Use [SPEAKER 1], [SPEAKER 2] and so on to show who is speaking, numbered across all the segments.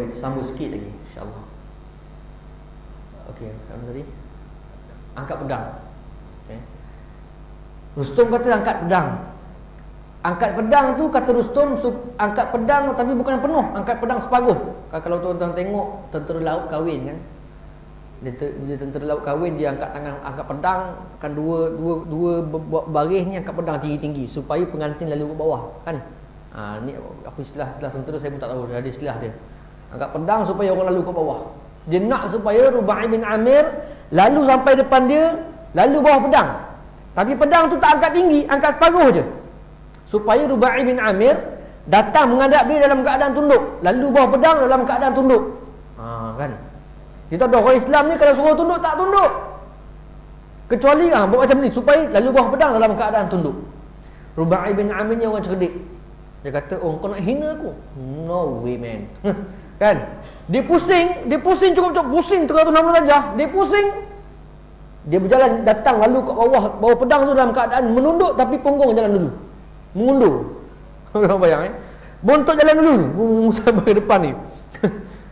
[SPEAKER 1] Kita sambung sikit lagi insya-Allah. Okey, apa tadi? Angkat pedang. Okay. Rustum kata angkat pedang. Angkat pedang tu kata Rustum, angkat pedang tapi bukan penuh, angkat pedang separuh. Kalau tuan-tuan tengok tentera laut kahwin kan. Dia tentera laut kahwin, dia angkat tangan, angkat pedang, kan dua baris ni angkat pedang tinggi-tinggi supaya pengantin lalu ke bawah kan. Ni apa istilah tentera saya pun tak tahu, ada istilah dia. Angkat pedang supaya orang lalu ke bawah. Dia nak supaya Rubai' bin Amir lalu sampai depan dia, lalu bawah pedang. Tapi pedang tu tak angkat tinggi, angkat separuh je. Supaya Rubai' bin Amir datang menghadap dia dalam keadaan tunduk, lalu bawah pedang dalam keadaan tunduk. Kan. Kita tahu orang Islam ni kalau suruh tunduk tak tunduk. Kecuali buat macam ni supaya lalu bawah pedang dalam keadaan tunduk. Rubai' bin Amir ni orang cerdik. Dia kata, "Oh, kau nak hina aku?" No way, man. Kan? Dia pusing cukup pusing 360 darjah. Dia pusing. Dia berjalan datang lalu ke bawah pedang tu dalam keadaan menunduk tapi punggung jalan dulu. Mengundur. Kau bayang bontot jalan dulu sampai ke depan ni.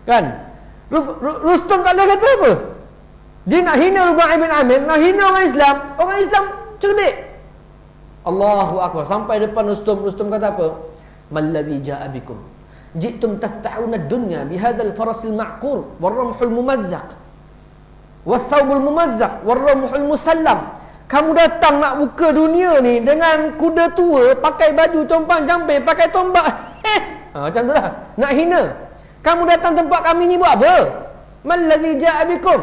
[SPEAKER 1] Kan? Rustum tak boleh kata apa? Dia nak hina Rubai' bin Amir, nak hina orang Islam. Orang Islam cerdik. Allahu akbar. Sampai depan Rustum kata apa? Malladhi ja'a bikum? Ji'tum taftahuna ad-dunya bihadzal farasil ma'qur war-ramhul mumazzaq wath-thawbul mumazzaq war-ramhul musallam. Kamu datang nak buka dunia ni dengan kuda tua, pakai baju compang-camping, pakai tombak. Macam tu lah. Nak hina. Kamu datang tempat kami ni buat apa? Malladhi ja'a bikum?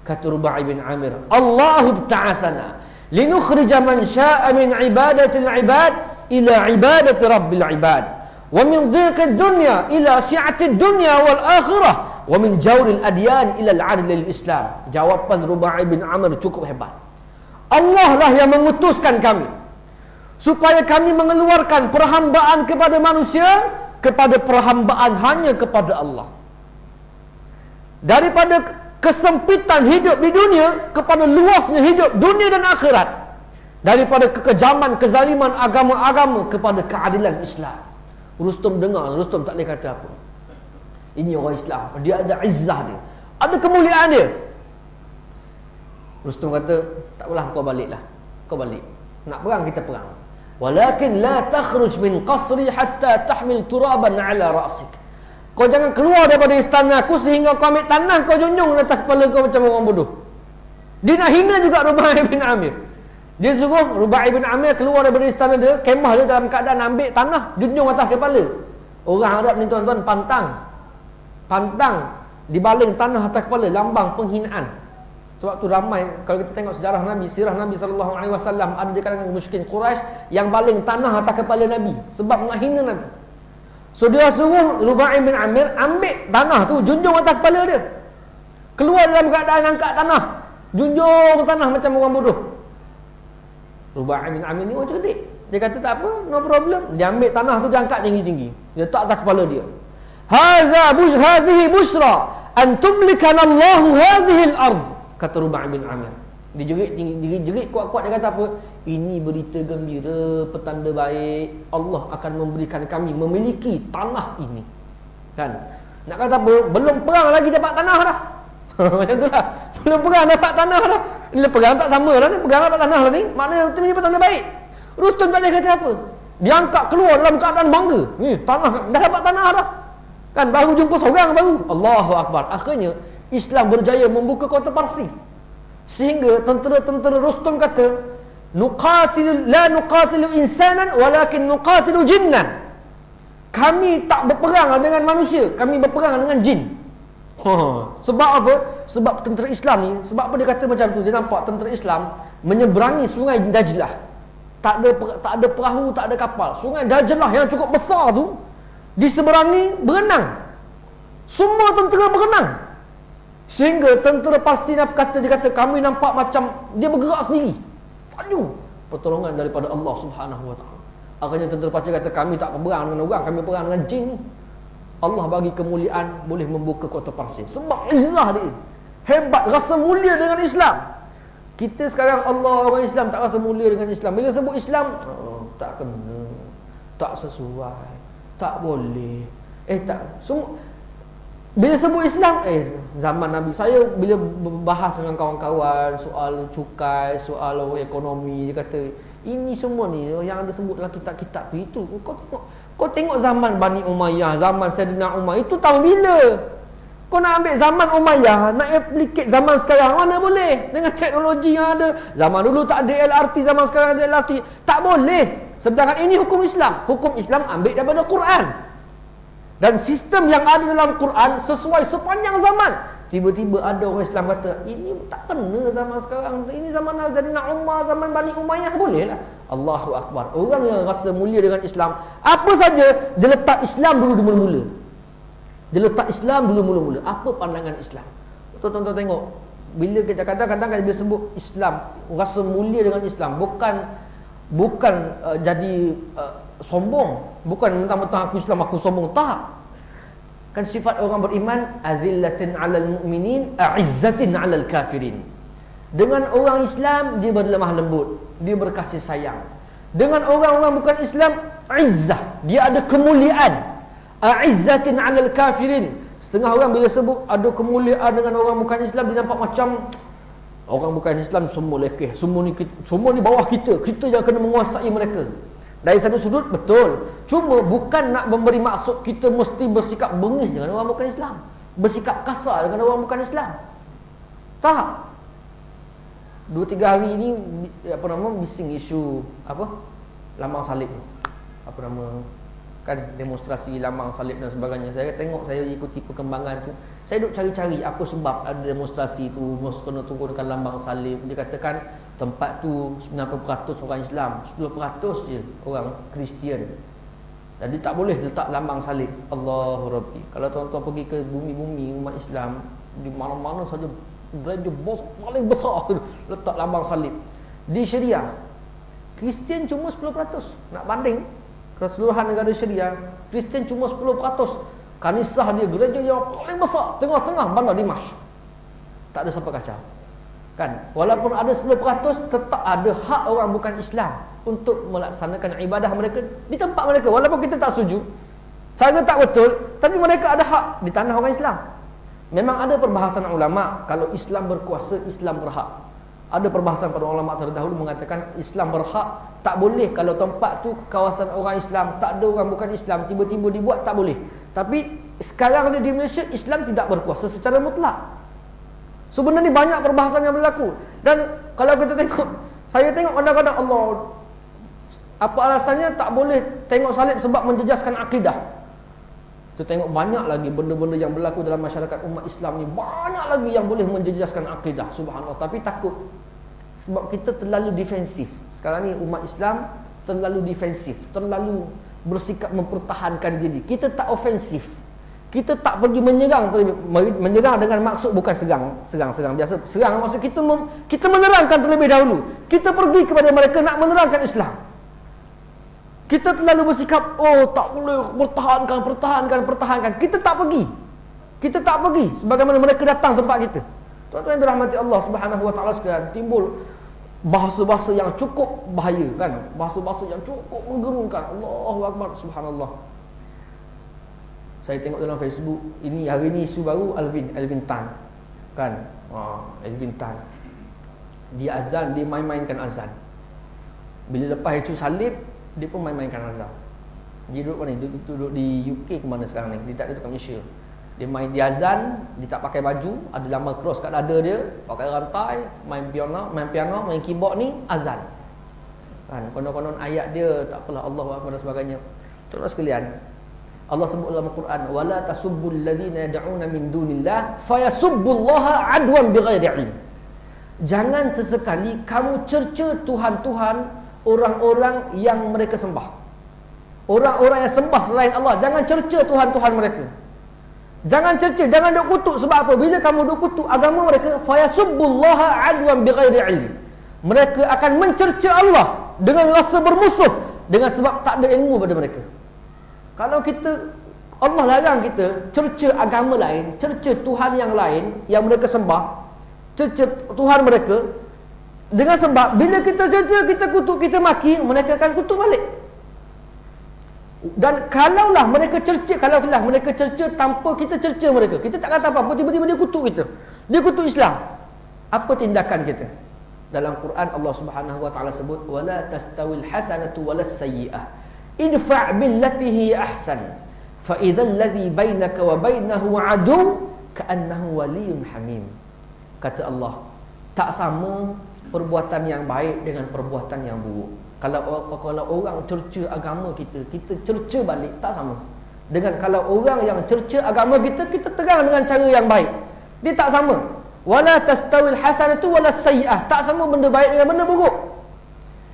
[SPEAKER 1] Kata Rubai' bin Amir, Allahu ta'athana linukhrija man sya'a min ibadatil ibad ila ibadati rabbil ibad wa min dhiqid dunya ila si'atid dunya wal akhirah wa min jawril adyan ila al-'adlil islam. Jawapan Rubai' bin Amir cukup hebat. Allah lah yang mengutuskan kami supaya kami mengeluarkan perhambaan kepada manusia kepada perhambaan hanya kepada Allah, daripada kesempitan hidup di dunia kepada luasnya hidup dunia dan akhirat, daripada kekejaman kezaliman agama-agama kepada keadilan Islam. Rustum dengar, Rustum tak boleh kata apa. Ini orang Islam, dia ada izzah dia, ada kemuliaan dia. Rustum kata, tak apalah, kau balik. Nak perang kita perang. Walakin la takhruj min qasri hatta tahmil turaban ala ra'sik. Kau jangan keluar daripada istana aku sehingga kau ambil tanah kau junjung atas kepala kau macam orang bodoh. Dia nak hina juga Rubai' bin Amir. Dia suruh Rubai' bin Amir keluar daripada istana dia, kemah dia dalam keadaan ambil tanah junjung atas kepala. Orang Arab ni tuan-tuan pantang dibaling tanah atas kepala, lambang penghinaan. Sebab tu ramai kalau kita tengok sejarah Nabi, sirah Nabi SAW, ada di kalangan musyrikin Quraisy yang baling tanah atas kepala Nabi sebab nak hina Nabi. So dia suruh Rubai' bin Amir ambil tanah tu, junjung atas kepala dia. Keluar dalam keadaan angkat tanah, junjung tanah macam orang bodoh. Rubai' bin Amir ni orang cerdik. Dia kata tak apa, no problem. Dia ambil tanah tu, dia angkat tinggi-tinggi, dia letak atas kepala dia. Hadhihi bushra an tumlikana Allahu hadhihi al-ard. Kata Rubai' bin Amir. Dia jerit kuat-kuat, dia kata apa? Ini berita gembira, petanda baik. Allah akan memberikan kami memiliki tanah ini. Kan? Nak kata apa? Belum perang lagi dapat tanah dah. Macam tu lah. Belum perang dapat tanah dah. Ini perang tak sama lah ni. Perang dapat tanah lah ni. Maknanya ini petanda baik. Rustum tak boleh kata apa. Dia angkat keluar dalam keadaan bangga. Ni tanah, dah dapat tanah dah. Kan? Baru jumpa seorang baru. Allahu Akbar. Akhirnya Islam berjaya membuka kota Parsi. Sehingga tentera-tentera Rustum kata, la nuqatilu insanan walakin nuqatilu jinnan. Kami tak berperang dengan manusia, kami berperang dengan jin. Sebab apa? Sebab tentera Islam ni, sebab apa dia kata macam tu? Dia nampak tentera Islam menyeberangi sungai Dajlah. Tak ada perahu, tak ada kapal. Sungai Dajlah yang cukup besar tu diseberangi, berenang. Semua tentera berenang. Sehingga tentera Parsi dia kata kami nampak macam dia bergerak sendiri. Aduh, pertolongan daripada Allah Subhanahu Wa Taala. Akhirnya tentera Parsi kata kami tak berperang dengan orang, kami berperang dengan jin. Allah bagi kemuliaan boleh membuka kota Parsi. Sebab izzah dia hebat, rasa mulia dengan Islam. Kita sekarang Allah orang Islam tak rasa mulia dengan Islam. Bila sebut Islam, tak kena, tak sesuai, tak boleh. Tak semua. Bila sebut Islam, zaman Nabi, saya bila bahas dengan kawan-kawan soal cukai, soal ekonomi, dia kata ini semua ni yang ada sebut dalam kitab-kitab itu. Kau tengok zaman Bani Umayyah, zaman Sayyidina Umar, itu tahun bila? Kau nak ambil zaman Umayyah, nak applicate zaman sekarang, mana boleh? Dengan teknologi yang ada. Zaman dulu tak ada LRT, zaman sekarang ada LRT. Tak boleh. Sedangkan ini hukum Islam. Hukum Islam ambil daripada Quran. Dan sistem yang ada dalam Quran sesuai sepanjang zaman. Tiba-tiba ada orang Islam kata, ini tak kena zaman sekarang. Ini zaman Sayyidina Umar, zaman Bani Umayyah. Boleh lah. Allahu Akbar. Orang yang rasa mulia dengan Islam, apa saja, dia letak Islam dulu mula-mula. Dia letak Islam dulu mula-mula. Apa pandangan Islam? Tuan-tuan tengok, bila kita kadang-kadang bila sebut Islam, rasa mulia dengan Islam, bukan jadi sombong, bukan mentang-mentang aku Islam aku sombong, tak. Kan sifat orang beriman, azillatin 'alal mu'minin, a'izzatin 'alal kafirin. Dengan orang Islam dia berlemah lembut, dia berkasih sayang. Dengan orang-orang bukan Islam, izzah, dia ada kemuliaan. A'izzatin 'alal kafirin. Setengah orang bila sebut ada kemuliaan dengan orang bukan Islam, dia nampak macam orang bukan Islam semua lekeh, semua ni bawah kita yang kena menguasai mereka. Dari satu sudut betul, cuma bukan nak memberi maksud kita mesti bersikap bengis dengan orang bukan Islam, bersikap kasar dengan orang bukan Islam. Tak. 2-3 hari ini bising isu lambang salib. Kan demonstrasi lambang salib dan sebagainya. Saya tengok, saya ikuti perkembangan tu. Saya duk cari-cari apa sebab ada demonstrasi tu kena turunkan lambang salib. Dia katakan tempat tu 90% orang Islam, 10% je orang Kristian. Jadi tak boleh letak lambang salib. Allahu Rabbi. Kalau tuan-tuan pergi ke bumi-bumi umat Islam, di mana-mana saja gereja paling besar letak lambang salib. Di Syria, Kristian cuma 10%. Nak banding keseluruhan negara Syria, Kristian cuma 10%. Kanisah dia, gereja yang paling besar, tengah-tengah bandar Dimash. Tak ada siapa kacau. Kan? Walaupun ada 10%, tetap ada hak orang bukan Islam untuk melaksanakan ibadah mereka di tempat mereka. Walaupun kita tak setuju, cara tak betul, tapi mereka ada hak di tanah orang Islam. Memang ada perbahasan ulama, kalau Islam berkuasa, Islam berhak. Ada perbahasan pada ulama terdahulu mengatakan Islam berhak, tak boleh kalau tempat tu kawasan orang Islam, tak ada orang bukan Islam, tiba-tiba dibuat, tak boleh. Tapi sekarang di Malaysia, Islam tidak berkuasa secara mutlak. Sebenarnya banyak perbahasan yang berlaku. Dan kalau kita tengok, saya tengok kadang-kadang Allah, apa alasannya tak boleh tengok salib sebab menjejaskan akidah. Kita tengok banyak lagi benda-benda yang berlaku dalam masyarakat umat Islam ni, banyak lagi yang boleh menjejaskan akidah, subhanallah. Tapi takut sebab kita terlalu defensif. Sekarang ni umat Islam terlalu defensif, terlalu bersikap mempertahankan diri. Kita tak ofensif. Kita tak pergi menyerang, menyerang dengan maksud bukan serang biasa. Serang maksud kita menerangkan terlebih dahulu. Kita pergi kepada mereka nak menerangkan Islam. Kita terlalu bersikap, tak boleh, pertahankan. Kita tak pergi sebagaimana mereka datang tempat kita. Tuan-tuan yang dirahmati Allah Subhanahu wa taala sekalian, timbul bahasa-bahasa yang cukup bahaya, kan? Bahasa-bahasa yang cukup menggerunkan. Allahu Akbar, subhanallah. Saya tengok dalam Facebook, hari ini isu baru Alvin Tan. Kan? Alvin Tan. Dia azan, dia main-mainkan azan. Bila lepas isu salib, dia pun main-mainkan azan. Dia duduk mana? Dia duduk di UK ke mana sekarang ni? Dia tak ada dekat Malaysia. Dia main di azan, dia tak pakai baju, ada lambang cross kat dada dia, pakai rantai, main piano, main keyboard ni, azan. Kan? Konon-konon ayat dia, tak apalah, Allahu Akbar dan sebagainya. Tuan-tuan sekalian, Allah sebut dalam Al-Quran, wala tasubbul ladzina yad'una min dunillah fayasubbullaha adwan bighairi ilm. Jangan sesekali kamu cerca Tuhan-Tuhan orang-orang yang mereka sembah. Orang-orang yang sembah selain Allah, jangan cerca Tuhan-Tuhan mereka. Jangan cerca, jangan duk kutuk. Sebab apa? Bila kamu duk kutuk agama mereka, fayasubbullaha adwan bighairi ilm. Mereka akan mencerca Allah dengan rasa bermusuh, dengan sebab tak ada ilmu pada mereka. Kalau Allah larang kita cerca agama lain, cerca Tuhan yang lain yang mereka sembah, cerca Tuhan mereka, dengan sebab bila kita cerca, kita kutuk, kita maki, mereka akan kutuk balik. Dan kalaulah mereka cerca tanpa kita cerca mereka, kita tak kata apa-apa, tiba-tiba dia kutuk kita, dia kutuk Islam, apa tindakan kita? Dalam Quran Allah Subhanahu wa taala sebut, wala tastawil hasanatu walas sayyi'ah idfa' billati hiya ahsan fa idzal ladzi bainaka wa bainahu adu ka'annahu waliyyun hamim. Kata Allah, tak sama perbuatan yang baik dengan perbuatan yang buruk. Kalau orang cerca agama kita, kita cerca balik, tak sama. Dengan kalau orang yang cerca agama kita, kita terang dengan cara yang baik. Dia tak sama. Wala tastawil hasanatu walas sayyi'ah. Tak sama benda baik dengan benda buruk.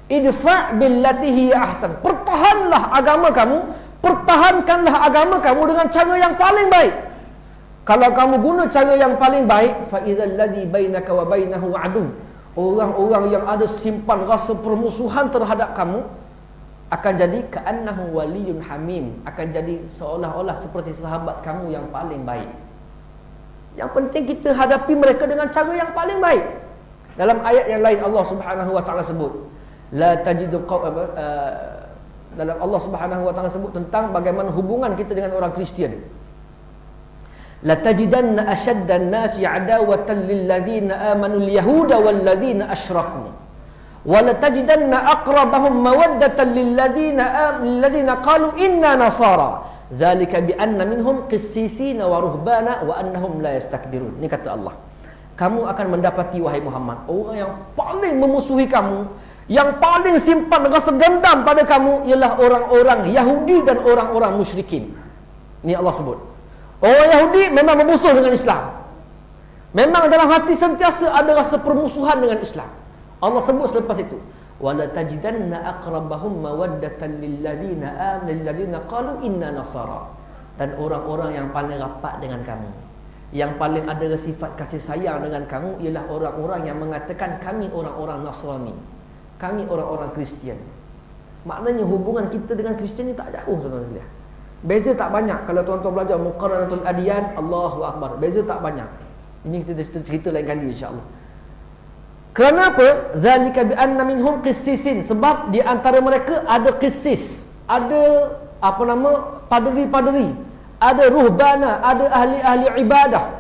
[SPEAKER 1] Idfa' billati hiya ahsan. Pertahankanlah agama kamu dengan cara yang paling baik. Kalau kamu guna cara yang paling baik, fa idzal ladzi bainaka wa bainahu adu. Orang-orang yang ada simpan rasa permusuhan terhadap kamu akan jadi ka'annahu waliyyun hamim, akan jadi seolah-olah seperti sahabat kamu yang paling baik. Yang penting kita hadapi mereka dengan cara yang paling baik. Dalam ayat yang lain Allah Subhanahu wa taala sebut, la tajidu dalam Allah Subhanahu wa taala sebut tentang bagaimana hubungan kita dengan orang Kristian. La tajidanna ashaddan nasi adawatan lil ladzina amanu al yahuda wal ladzina asyraku wa la tajidanna aqrabahum mawaddatan lil ladzina qalu inna nasara dzalika bi anna minhum qissisina wa ruhbana wa annahum la yastakbirun. Ini kata Allah, kamu akan mendapati wahai Muhammad, orang yang paling memusuhi kamu, yang paling simpan rasa dendam pada kamu ialah orang-orang Yahudi dan orang-orang musyrikin. Ini Allah sebut. Orang Yahudi memang bermusuh dengan Islam. Memang dalam hati sentiasa ada rasa permusuhan dengan Islam. Allah sebut selepas itu, wala tajidanna aqrabahum mawaddatan lil ladzina qalu inna nasara. Dan orang-orang yang paling rapat dengan kamu, yang paling ada sifat kasih sayang dengan kamu ialah orang-orang yang mengatakan kami orang-orang Nasrani, kami orang-orang Kristian. Maknanya hubungan kita dengan Kristian ni tak jauh, tuan-tuan. Beza tak banyak. Kalau tuan-tuan belajar Muqarranatul Adyan, Allahu Akbar, beza tak banyak. Ini kita cerita lain kali insya-Allah. Kenapa? Zalika bi anna minhum qissisin, sebab di antara mereka ada qissis, ada padri-padri, ada ruhbana, ada ahli-ahli ibadah.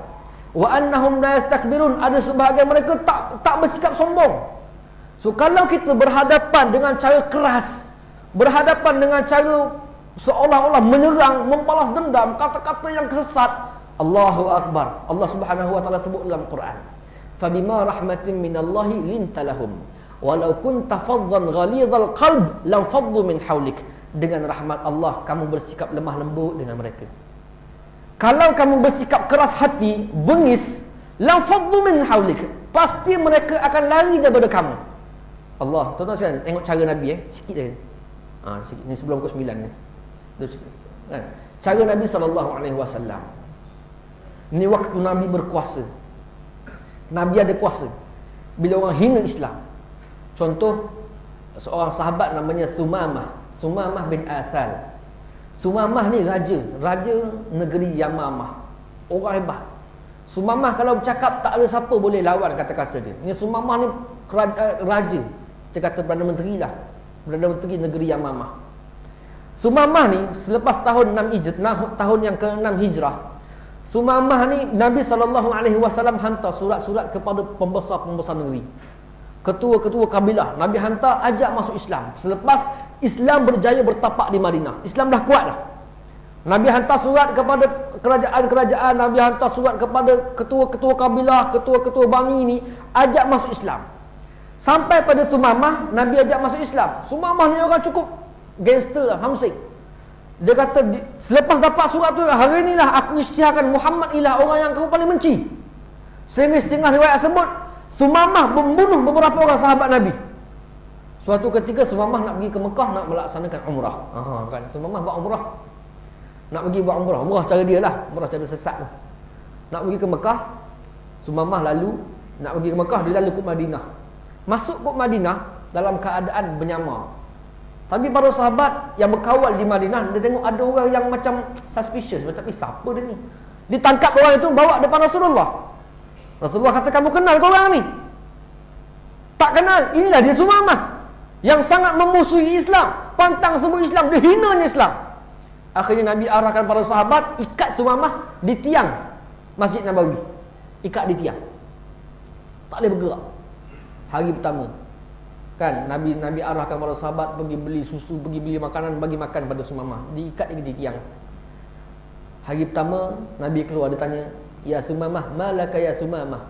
[SPEAKER 1] Wa annahum la yastakbirun, ada sebahagian mereka tak bersikap sombong. So kalau kita berhadapan dengan cara keras, berhadapan dengan cara seolah-olah menyerang, membalas dendam, kata-kata yang kesesat, Allahu Akbar, Allah Subhanahu wa taala sebut dalam Quran, fabima rahmatin minallahi lintalahum walau kunta faddan ghalidhal qalb lam faddu min hawlik. Dengan rahmat Allah kamu bersikap lemah lembut dengan mereka. Kalau kamu bersikap keras hati, bengis, lam faddu min hawlik, pasti mereka akan lari daripada kamu. Allah, tuan-tuan sekalian, tengok cara Nabi sikit saja. Sikit ni sebelum pukul 9 ni. Cara Nabi SAW. Ini waktu Nabi berkuasa, Nabi ada kuasa. Bila orang hina Islam, contoh seorang sahabat namanya Sumamah bin Athal. Sumamah ni raja negeri Yamamah, orang hebat. Sumamah kalau bercakap tak ada siapa boleh lawan kata-kata dia. Ni Sumamah ni raja, kita kata Perdana Menteri lah, Perdana Menteri negeri Yamamah. Sumamah ni selepas tahun 6 Hijrah, tahun yang ke-6 Hijrah, Sumamah ni Nabi SAW hantar surat-surat kepada pembesar-pembesar negeri, ketua-ketua kabilah. Nabi hantar ajak masuk Islam. Selepas Islam berjaya bertapak di Madinah, Islam dah kuat dah, Nabi hantar surat kepada kerajaan-kerajaan, Nabi hantar surat kepada ketua-ketua kabilah, ketua-ketua bani ni, ajak masuk Islam. Sampai pada Sumamah, Nabi ajak masuk Islam. Sumamah ni orang cukup gangster lah, hamsik. Dia kata, selepas dapat surat tu, hari inilah aku isytiharkan Muhammad ialah orang yang kamu paling benci. Sehingga setengah riwayat sebut, Sumamah membunuh beberapa orang sahabat Nabi. Suatu ketika Sumamah nak pergi ke Mekah, nak melaksanakan umrah. Kan? Sumamah buat umrah, nak pergi buat umrah cara dia lah, umrah cara sesat tu. Nak pergi ke Mekah, Sumamah lalu nak pergi ke Mekah, dia lalu ke Madinah. Masuk ke Madinah dalam keadaan bernyamar. Tapi para sahabat yang berkawal di Madinah, dia tengok ada orang yang macam suspicious, macam siapa dia ni? Ditangkap orang itu, bawa depan Rasulullah. Rasulullah kata, kamu kenal ke orang ni? Tak kenal. Inilah dia Sumamah yang sangat memusuhi Islam, pantang sebut Islam, dia hinanya Islam. Akhirnya Nabi arahkan para sahabat ikat Sumamah di tiang Masjid Nabawi. Ikat di tiang. Tak boleh bergerak. Hari pertama. Kan Nabi arahkan para sahabat pergi beli susu, pergi beli makanan, bagi makan pada Sumamah. Diikat di tiang. Hari pertama Nabi keluar, dia tanya, "Ya Sumamah, malaka ya Sumamah?"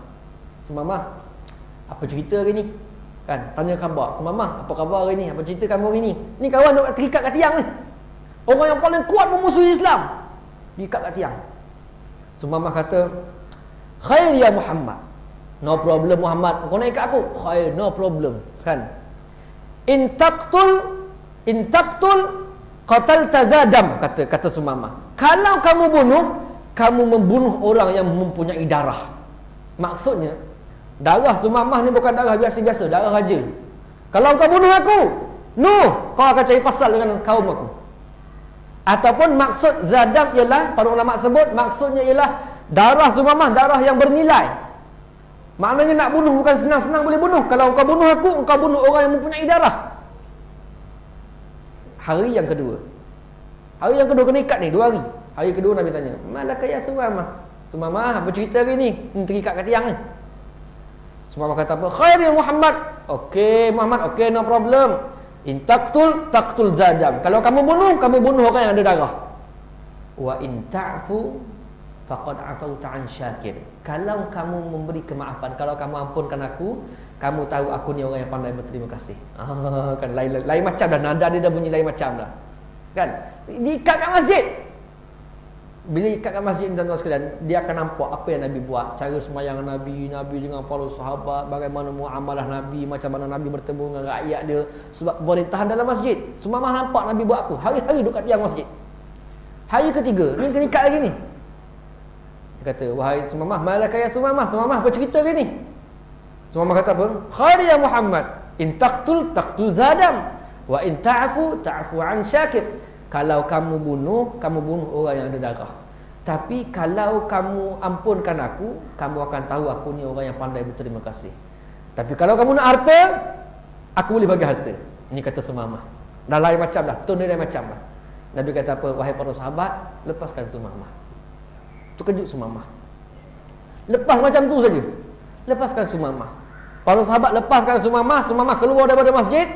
[SPEAKER 1] Sumamah, apa cerita hari ni? Kan, tanya khabar. Sumamah, apa khabar hari ni? Apa cerita kamu hari ni? Ni kawan duk terikat kat tiang ni. Orang yang paling kuat memusuhi Islam diikat kat tiang. Sumamah kata, "Khair ya Muhammad." No problem Muhammad, kau nak ikat aku? Khair, no problem. Kan? In taqtul qatalta zadam, kata Sumamah. Kalau kamu bunuh, kamu membunuh orang yang mempunyai darah. Maksudnya, darah Sumamah ni bukan darah biasa-biasa, darah raja. Kalau kau bunuh aku, kau akan cari pasal dengan kaum aku. Ataupun maksud zadam ialah, para ulama sebut maksudnya ialah darah Sumamah, darah yang bernilai. Maknanya nak bunuh bukan senang-senang boleh bunuh. Kalau kau bunuh aku, kau bunuh orang yang mempunyai darah. Hari yang kedua kena ikat ni 2 hari. Hari kedua Nabi tanya, "Malaka ya Sumamah?" Sumamah, apa cerita hari ni? Terikat kat tiang ni. Sumamah kata apa? "Khair ya Muhammad." Okey Muhammad, okey, no problem. In taqtul zadam. Kalau kamu bunuh orang yang ada darah. Wa in ta'fu faqad afauta an syakir. Kalau kamu memberi kemaafan, kalau kamu ampunkan aku, kamu tahu aku ni orang yang pandai berterima kasih. Kan lain macam dah, nada dia dah bunyi lain macam dah. Kan? Diikat kat masjid. Bila ikat kat masjid dan tuan sekalian, dia akan nampak apa yang Nabi buat, cara sembahyang Nabi dengan para sahabat, bagaimana muamalah Nabi, macam mana Nabi bertemu dengan rakyat dia, sebab pemerintahan dalam masjid. Sumamah nampak Nabi buat apa, hari-hari duduk kat tiang masjid. Hari ketiga, ni kena ikat lagi ni. Dia kata, "Wahai Sumamah, malaka ya Sumamah? Sumamah, apa cerita hari ni?" Sumamah kata apa? "Khair ya Muhammad, in taqtul zadam, wa in ta'fu an syakir." Kalau kamu bunuh orang yang ada darah. Tapi kalau kamu ampunkan aku, kamu akan tahu aku ni orang yang pandai berterima kasih. Tapi kalau kamu nak harta, aku boleh bagi harta. Ini kata Sumamah. Dah lain macam dah, tone dia lain macam dah. Nabi kata apa? "Wahai para sahabat, lepaskan Sumamah." Terkejut Sumamah. Lepas macam tu saja. Lepaskan Sumamah. Para sahabat lepaskan Sumamah. Sumamah keluar daripada masjid,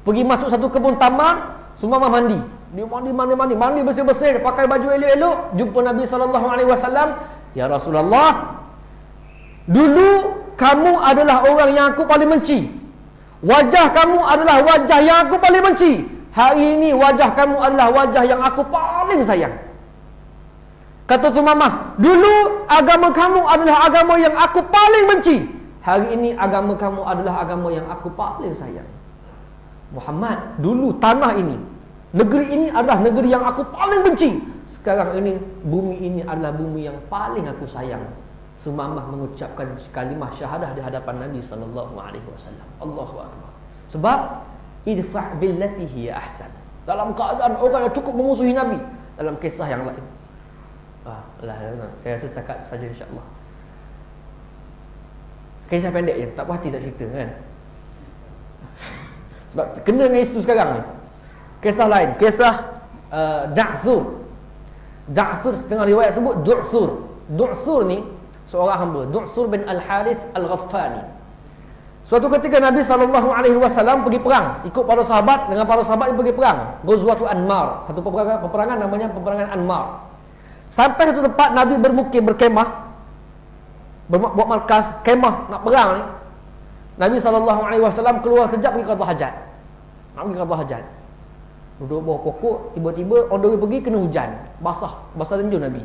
[SPEAKER 1] pergi masuk satu kebun tamar. Sumamah mandi. Dia mandi bersih-bersih, pakai baju elok-elok, jumpa Nabi SAW. "Ya Rasulullah, dulu kamu adalah orang yang aku paling benci. Wajah kamu adalah wajah yang aku paling benci. Hari ini wajah kamu adalah wajah yang aku paling sayang." Kata Sumamah, "Dulu agama kamu adalah agama yang aku paling benci. Hari ini agama kamu adalah agama yang aku paling sayang." Muhammad, dulu tanah ini, negeri ini adalah negeri yang aku paling benci. Sekarang ini, bumi ini adalah bumi yang paling aku sayang. Sumamah mengucapkan kalimah syahadah di hadapan Nabi SAW. Allahu Akbar. Sebab idfa' billati hiya ahsan. Dalam keadaan orang yang cukup memusuhi Nabi. Dalam kisah yang lain. Saya rasa setakat saja insya-Allah. Kisah pendek je, tak puas hati tak cerita kan. Sebab kena dengan isu sekarang ni. Kisah lain, kisah Da'thur, setengah riwayat sebut Du'thur ni seorang hamba, Du'thur bin Al-Harith Al-Ghaffani. Suatu ketika Nabi SAW pergi perang, ikut para sahabat, dengan para sahabat dia pergi perang, Ghazwatu Anmar, satu peperangan namanya peperangan Anmar. Sampai satu tempat Nabi bermukim, berkemah, buat markas, kemah nak perang ni. Nabi SAW keluar kejap pergi qada hajat. Nak pergi qada hajat. Duduk bawah pokok, tiba-tiba on the way pergi kena hujan, basah renju Nabi.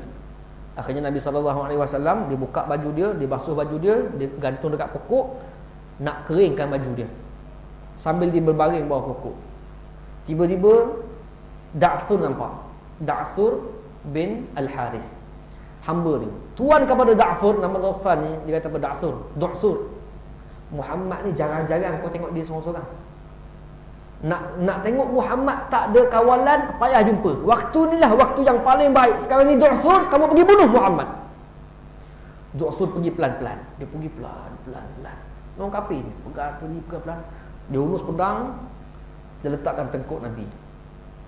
[SPEAKER 1] Akhirnya Nabi SAW dia buka baju dia, dia basuh baju dia, dia gantung dekat pokok, nak keringkan baju dia. Sambil dia berbaring bawah pokok, tiba-tiba Da'thur nampak. Da'thur bin Al-Harith, hamba ni, tuan kepada Da'thur, nama Ghaffan ni, dia kata kepada Da'thur, Muhammad ni jarang-jarang kau tengok dia seorang-seorang. Nak tengok Muhammad tak ada kawalan, payah jumpa. Waktu ni lah waktu yang paling baik. Sekarang ni Da'thur, kamu pergi bunuh Muhammad. Da'thur pergi pelan-pelan. Dia pergi pelan-pelan. Orang kafir ni, pergi pelan. Dia hulus pedang, dia letakkan tengkuk Nabi.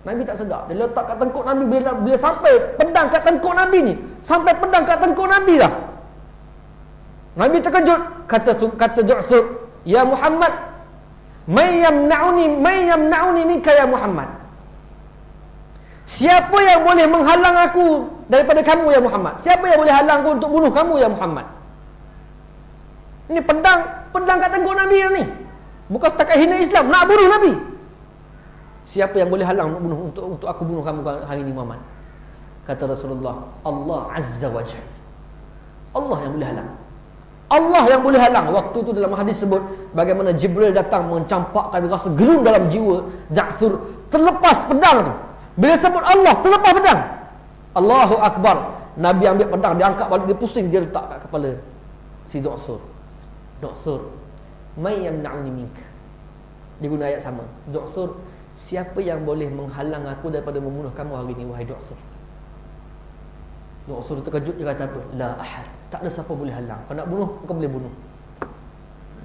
[SPEAKER 1] Nabi tak sedar. Dia letak kat tengkuk Nabi, bila sampai pedang kat tengkuk Nabi ni, sampai pedang kat tengkuk Nabi dah. Nabi terkejut, kata Ju'thur, "Ya Muhammad, may yamna'uni minka ya Muhammad." Siapa yang boleh menghalang aku daripada kamu ya Muhammad? Siapa yang boleh halang aku untuk bunuh kamu ya Muhammad? Ini pedang kat tengkuk Nabi ni. Bukan setakat hina Islam, nak bunuh Nabi. Siapa yang boleh halang untuk aku bunuh kamu hari ini Muhammad? Kata Rasulullah, Allah Azza wa Jalla. Allah yang boleh halang. Allah yang boleh halang. Waktu tu dalam hadis sebut bagaimana Jibril datang mencampakkan rasa gerun dalam jiwa Ju'thur, terlepas pedang tu. Bila sebut Allah, terlepas pedang. Allahu Akbar. Nabi ambil pedang, dia angkat balik, dia pusing, dia letak kat kepala si Ju'thur. Ju'thur, may yamna'uni minka. Dia guna ayat sama. Ju'thur, siapa yang boleh menghalang aku daripada membunuh kamu hari ini, wahai Ju'thur? Ju'thur terkejut, dia kata apa? La ahad. Tak ada siapa boleh halang. Kau nak bunuh, kau boleh bunuh.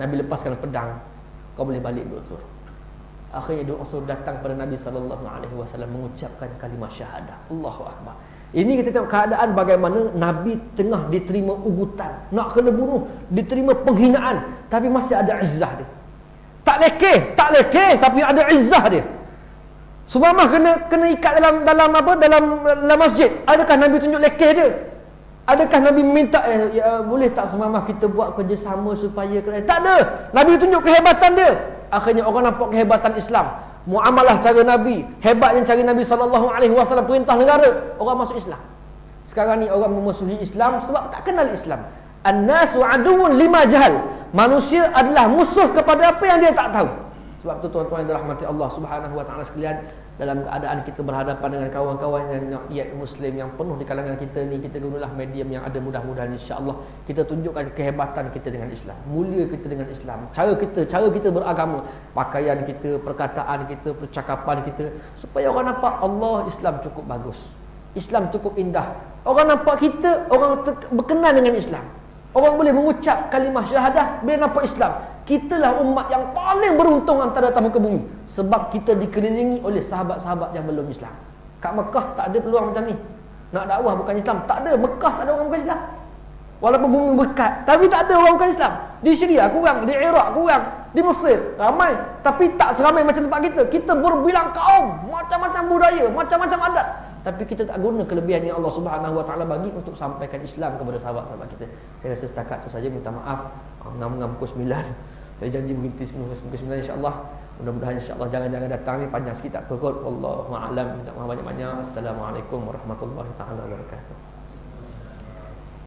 [SPEAKER 1] Nabi lepaskan pedang, kau boleh balik Ju'thur. Akhirnya Ju'thur datang pada Nabi SAW mengucapkan kalimah syahadah. Allahu Akbar. Ini kita tengok keadaan bagaimana Nabi tengah diterima ugutan, nak kena bunuh, diterima penghinaan, tapi masih ada izzah dia. Tak lekeh, tapi ada izzah dia. Sumamah kena ikat dalam masjid. Adakah Nabi tunjuk lekeh dia? Adakah Nabi minta boleh tak Sumamah kita buat kerjasama supaya tak ada. Nabi tunjuk kehebatan dia. Akhirnya orang nampak kehebatan Islam. Muamalah cara Nabi, hebatnya cara Nabi SAW, perintah negara, orang masuk Islam. Sekarang ni orang memusuhi Islam sebab tak kenal Islam. An-nasu aduwwun lima jahal. Manusia adalah musuh kepada apa yang dia tak tahu. Sebab tu tuan-tuan yang dirahmati Allah Subhanahu wa taala sekalian, dalam keadaan kita berhadapan dengan kawan-kawan yang rakyat Muslim yang penuh di kalangan kita ni, kita gunalah medium yang ada, mudah-mudahan insya-Allah kita tunjukkan kehebatan kita dengan Islam, mulia kita dengan Islam, cara kita beragama, pakaian kita, perkataan kita, percakapan kita, supaya orang nampak Allah Islam cukup bagus, Islam cukup indah. Orang nampak kita, orang berkenan dengan Islam. Orang boleh mengucap kalimah syahadah bila nampak Islam. Kitalah umat yang paling beruntung antara tamu ke bumi, sebab kita dikelilingi oleh sahabat-sahabat yang belum Islam. Kat Mekah tak ada peluang macam ni. Nak dakwah bukan Islam, tak ada. Mekah tak ada orang bukan Islam. Walaupun bumi berkat, tapi tak ada orang bukan Islam. Di Syria kurang, di Iraq kurang, di Mesir ramai, tapi tak seramai macam tempat kita. Kita berbilang kaum, macam-macam budaya, macam-macam adat, tapi kita tak guna kelebihan yang Allah Subhanahu wa taala bagi untuk sampaikan Islam kepada sahabat-sahabat kita. Saya rasa setakat tu saja, minta maaf. Ngam-ngam pukul 9. Saya janji berhenti sebelum pukul 9 insya-Allah. Mudah-mudahan insya-Allah jangan datang ni panjang sikit tak turut. Wallahu a'lam. Minta maaf banyak-banyak. Assalamualaikum warahmatullahi taala wabarakatuh.